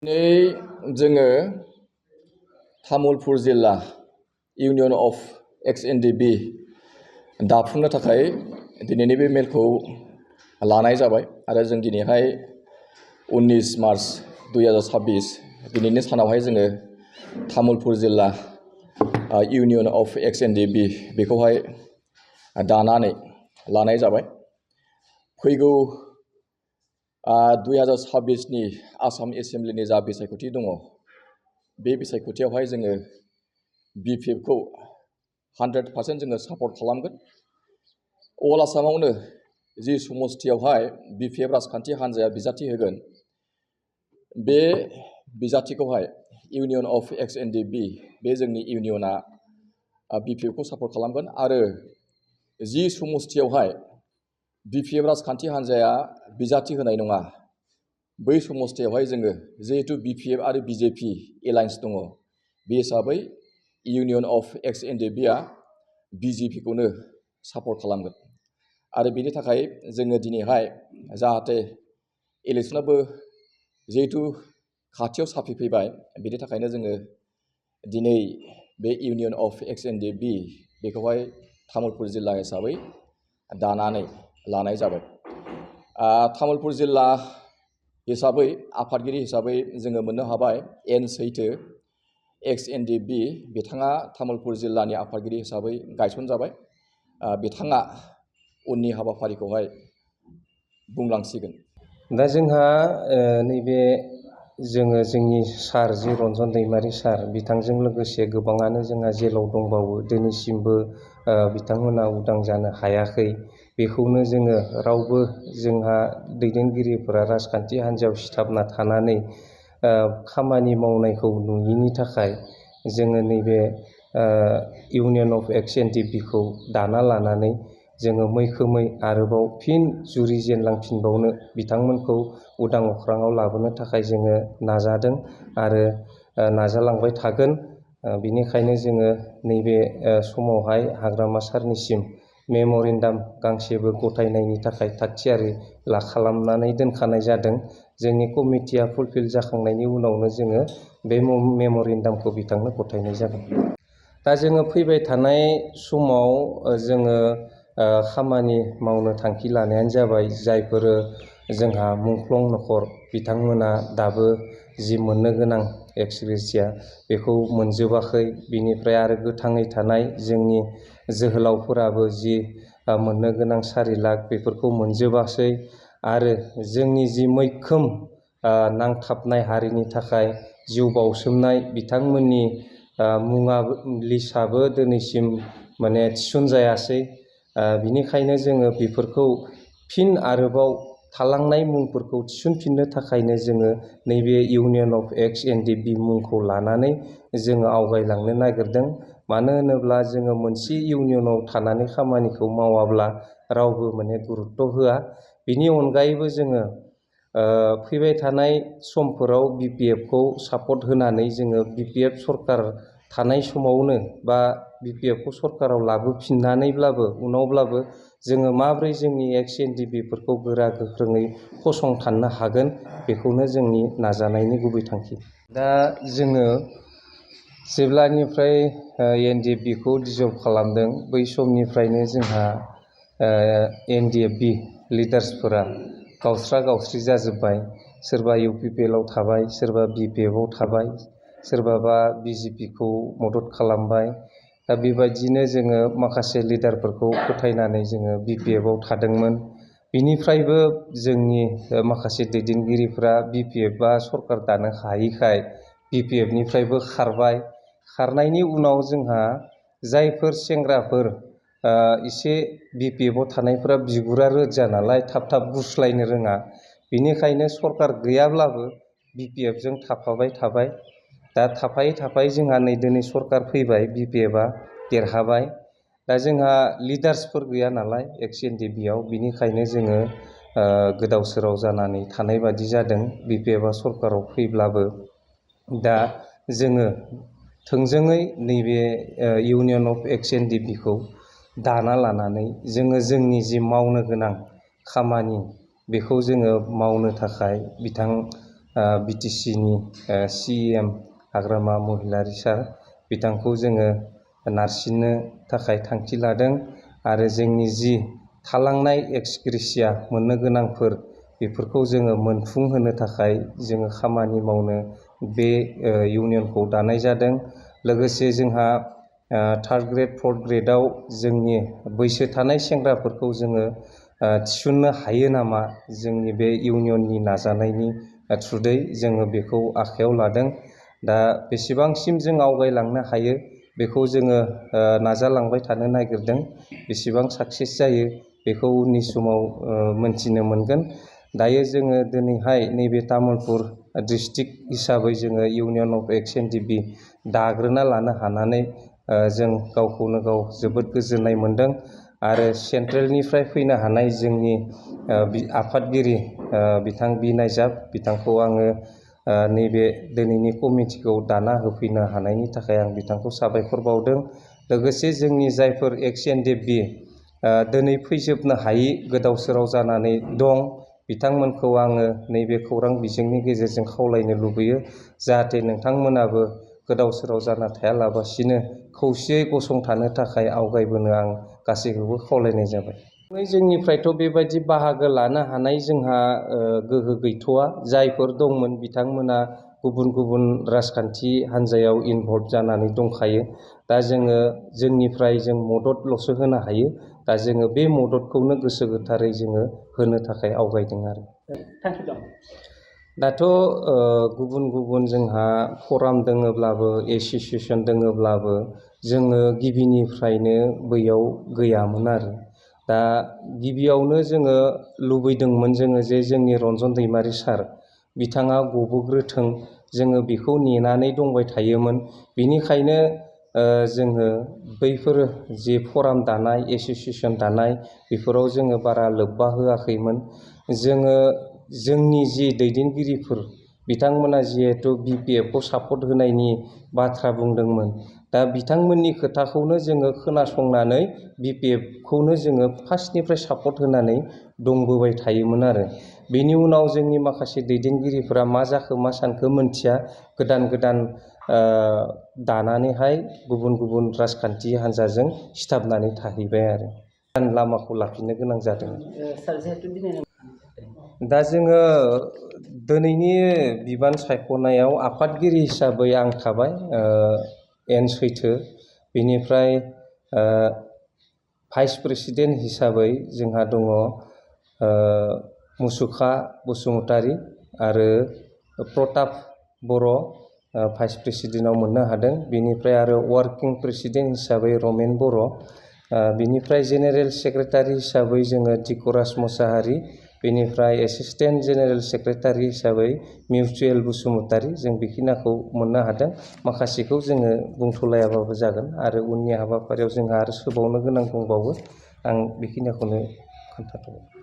दिनै जोङो तामुलपुर जिल्ला इउनियन अफ एक्स.एन.डि.बि दाफुंनो थाखाय दिनैनि बे मेलखौ लानाय जाबाय आरो जों दिनैहाय 19 मार्च 2026 दिनैनि सानावहाय जोङो तामुलपुर जिल्ला इउनियन अफ एक्स.एन.डि.बि बेखौहाय दानानै लानाय जाबाय। फैगौ 2026 नि आसाम एसेम्ब्लिनि जा बिसायख'थि दङ, बे बिसायख'थियावहाय जोङो BPF खौ 100% जोङो सापर्ट खालामगोन। अल आसामावनो जि समस्तियावहाय BPF राजखान्थि हान्जाया बिजाथि होगोन, बे बिजाथिखौहाय इउनियन अफ एक्स.एन.डि.बि बे जोंनि इउनियना BPF खौ सापर्ट खालामगोन आरो जि समस्तियावहाय BPF राजखान्थि हान्जाया बिजाथि होनाय नङा, बै समस्तियावहाय जोङो जिहेतु BPF आरो BJP एलायन्स दङ, बे हिसाबै इउनियन अफ एक्स.एन.डि.बि आ BJP खौनो सापर्ट खालामगोन। आरो बेनि थाखाय जोङो दिनैहाय जाहाथे इलेक्सनाबो जिहेतु खाथियाव साफैफैबाय, बेनि थाखायनो जोङो दिनै बे इउनियन अफ एक्स.एन.डि.बि बेखौहाय तामुलपुर जिल्ला हिसाबै दानानै लानाय जाबाय। तामुलपुर जिल्ला हिसाबै आफादगिरि हिसाबै जोङो मोननो हाबाय एन सैथो एक्स.एन.डि.बि बिथाङा तामुलपुर जिल्लानि आफादगिरि हिसाबै गायसनजाबाय। बिथाङा उननि हाबाफारिखौहाय बुंलांसिगोन। दा जोंहा नैबे जोंनि सार जि रन्जन दैमारि सार, बिथांजों लोगोसे गोबाङानो जोंहा जेलाव दंबावो, दिनैसिमबो बिथांमोना उदां जानो हायाखै। बेखौनो जोङो रावबो जोंहा दैदेनगिरिफोरा राजखान्थि हान्जायाव सिथाबना थानानै खामानि मावनायखौ नुयिनि थाखाय जोङो नैबे इउनियन अफ एक्स.एन.डि.बि खौ दाना लानानै जोङो मैखोमै आरोबाव फिन जुरिजेनलांफिनबावनो बिथांमोनखौ उदां अख्राङाव लाबोनो थाखाय जोङो नाजादों आरो नाजालांबाय थागोन। बिनिखायनो जोङो नैबे समावहाय हाग्रामा सारनिसिम मेम'रेन्डाम गांसेबो गथायनायनि थाखाय थागथियारि खालामनानै दोनखानाय जादों। जोंनि कमिटिया फुलफिल जाखांनायनि उनावनो जोङो बे मेम'रेन्डामखौ बिथांनो गथायनाय जागोन। दा जोङो फैबाय थानाय समाव जोङो खामानि मावनो थांखि लानायानो जाबाय, जायफोर जोंहा मुंख्लं नखर बिथांमोना दाबो जि मोननो गोनां एक्स-ग्रेसिया बेखौ मोनजोबाखै। बिनिफ्राय आरो गोथाङै थानाय जोंनि जोहोलावफोराबो जि मोननो गोनां 4 लाख बेफोरखौ मोनजोबासै। आरो जोंनि जि मैखोम नांथाबनाय हारिनि थाखाय जिउ बाउसोमनाय बिथांमोननि मुङा लिस्टआबो दिनैसिम थिसनजायासै। बिनिखायनो जोङो बेफोरखौ फिन आरोबाव थालांनाय मुंफोरखौ थिसनफिननो थाखायनो जोङो नैबे इउनियन अफ एक्स.एन.डि.बि मुंखौ लानानै जोङो आवगायलांनो नागिरदों। मानो होनोब्ला जोङो मोनसे इउनियनाव थानानै खामानिखौ मावाब्ला रावबो गुरुत्त होआ। बिनि अनगायैबो जोङो फैबाय थानाय समफोराव BPF खौ सापर्ट होनानै जोङो BPF सरकार थानाय समावनो बा BPF खौ सरकाराव लाबोफिननानैब्लाबो उनावब्लाबो जोङो माब्रै जोंनि एक्स.एन.डि.बि फोरखौ गोरा गोख्रोङै फसंथाननो हागोन, बेखौनो जोंनि नाजानायनि गुबै थांखि। दा जोङो जेब्लानिफ्राय NDFB खौ डिजल्भ खालामदों, बै समनिफ्रायनो जोंहा NDFB लिडार्सफोरा गावस्रा-गावस्रि जाजोब्बाय। सोरबा UPPL आव थाबाय, सोरबा BPF आव थाबाय, सोरबाबा BJP खौ मदद खालामबाय। दा बेबायदिनो जोङो माखासे लिडारफोरखौ फोथायनानै जोङो BPF आव थादोंमोन। बिनिफ्रायबो जोंनि माखासे दैदेनगिरिफ्रा BPF आ सरकार दानो हायैखाय BPF निफ्रायबो खारबाय। खारनायनि उनाव जोंहा जायफोर सेंग्राफोर एसे BPF आव थानायफोरा बिगुरा रोजा नालाय थाब थाब गुस्लायनो रोङा, बिनिखायनो सरकार गैयाब्लाबो BPF जों थाफाबाय थाबाय। दा थाफायै थाफायै जोंहा नै दिनै सरकार फैबाय, BPF आ देरहाबाय। दा जोंहा लिडार्सफोर गैया नालाय एक्स.एन.डि.बि आव, बिनिखायनो जोङो गोदाव सोराव जानानै थानाय बादि जादों BPF आ सरकाराव फैब्लाबो। दा जोङो थोंजोङै नैबे इउनियन अफ एक्स.एन.डि.बि खौ दाना लानानै जोङो जोंनि जि मावनो गोनां खामानि बेखौ जोङो मावनो थाखाय बिथां BTCनि CEM हाग्रामा महिलारि सार बिथांखौ जोङो नारसिननो थाखाय थांखि लादों आरो जोंनि जि थालांनाय एक्स ग्रेसिया मोननो गोनांफोर बेफोरखौ जोङो मोनफुंहोनो थाखाय जोङो खामानि मावनो बे इउनियनखौ दानाय जादों। लोगोसे जोंहा थार्ड ग्रेड फर्थ ग्रेडआव जोंनि बैसो थानाय सेंग्राफोरखौ जोङो थिसननो हायो नामा जोंनि बे इउनियननि नाजानायनि थ्रुयै जोङो बेखौ आखायाव लादों। दा बेसेबांसिम जों आवगायलांनो हायो बेखौ जोङो नाजालांबाय थानो नागिरदों। बेसेबां साक्सेस जायो बेखौ उननि समाव मोनथिनो मोनगोन। दायो जोङो दिनैहाय नैबे तामुलपुर डिस्ट्रिक्ट हिसाबै जोङो इउनियन अफ एक्स एनडिपि दाग्रोना लानो हानानै जों गावखौनो गाव जोबोद गोजोननाय मोनदों आरो सेन्ट्रेलनिफ्राय फैनो हानाय जोंनि आफादगिरि बिथां बि नायजाब बिथांखौ आङो नैबे दिनैनि कमिटिखौ दाना होफैनो हानायनि थाखाय आं बिथांखौ साबायखर बावदों। लोगोसे जोंनि जायफोर एक्स एनडिपि दिनै फैजोबनो हायि गोदाव सोराव जानानै दं बिथांमोनखौ आङो नैबे खौरां बिजोंनि गेजेरजों खावलायनो लुबैयो जाहाथे नोंथांमोनाबो गोदाव सोराव जाना थायालाबासिनो खौसेयै गसंथानो थाखाय आवगायबोनो आं गासैखौबो खावलायनाय जाबाय। जोंनिफ्रायथ' बेबायदि बाहागो लानो हानाय जोंहा गोहो गैथ'वा। जायफोर दंमोन बिथांमोना गुबुन गुबुन राजखान्थि हान्जायाव इनभल्भ जानानै दंखायो। दा जोङो जोंनिफ्राय जों मददल'सो होनो हायो। दा जोङो बे मददखौनो गोसो गोथारै जोङो होनो थाखाय आवगायदों आरो। थांखि दं। दाथ' गुबुन गुबुन जोंहा फराम दोङोब्लाबो एस'सियेसन दोङोब्लाबो जोङो गिबिनिफ्रायनो बैयाव गैयामोन आरो। दा गिबियावनो जोङो लुबैदोंमोन जोङो जे जोंनि रन्जन दैमारि सार बिथाङा गबोग्रोथों जोङो बेखौ नेनानै दंबाय थायोमोन। बेनिखायनो जोङो बैफोर जे फराम दानाय एस'सियेसन दानाय बेफोराव जोङो बारा लोब्बा होआखैमोन। जोङो जोंनि जि दैदेनगिरिफोर बिथांमोना जिहेथु BPFखौ सापर्ट होनायनि बाथ्रा बुंदोंमोन। दा बिथांमोननि खोथाखौनो जोङो खोनासंनानै BPFखौनो जोङो फार्स्टनिफ्राय सापर्ट होनानै दंबोबाय थायोमोन आरो। बेनि उनाव जोंनि माखासे दैदेनगिरिफोरा मा जाखो मा सानखो मोनथिया गोदान गोदान दानानैहाय गुबुन गुबुन राजखान्थि हान्जाजों सिथाबनानै थाहैबाय आरो लामाखौ लाफिननो गोनां जादों। दा जोङो दिनैनि बिबान सायख'नायाव आफादगिरि हिसाबै आं थाबाय एन सैथो। बेनिफ्राय भाइस प्रेसिडेन्ट हिसाबै जोंहा दङ मुसुखा बसुमतारी आरो प्रताप बर' भाइस प्रेसिडेन्टआव मोननो हादों। बेनिफ्राय आरो वार्किं प्रेसिडेन्ट हिसाबै रमेन बर'। बिनिफ्राय जेनेरेल सेक्रेटारि हिसाबै जोङो दिकराज मोसाहारि। बेनिफ्राय एसिस्टेन्ट जेनेरेल सेक्रेटारि हिसाबै मिउचुयेल बसुमतारी। जों बेखिनिखौ मोननो हादों। माखासेखौ जोङो बुंथ'लायाबाबो जागोन आरो उननि हाबाफारियाव जोंहा आरो सोबावनो गोनां दंबावो। आं बेखिनिखौनो खोन्थाथ'बाय।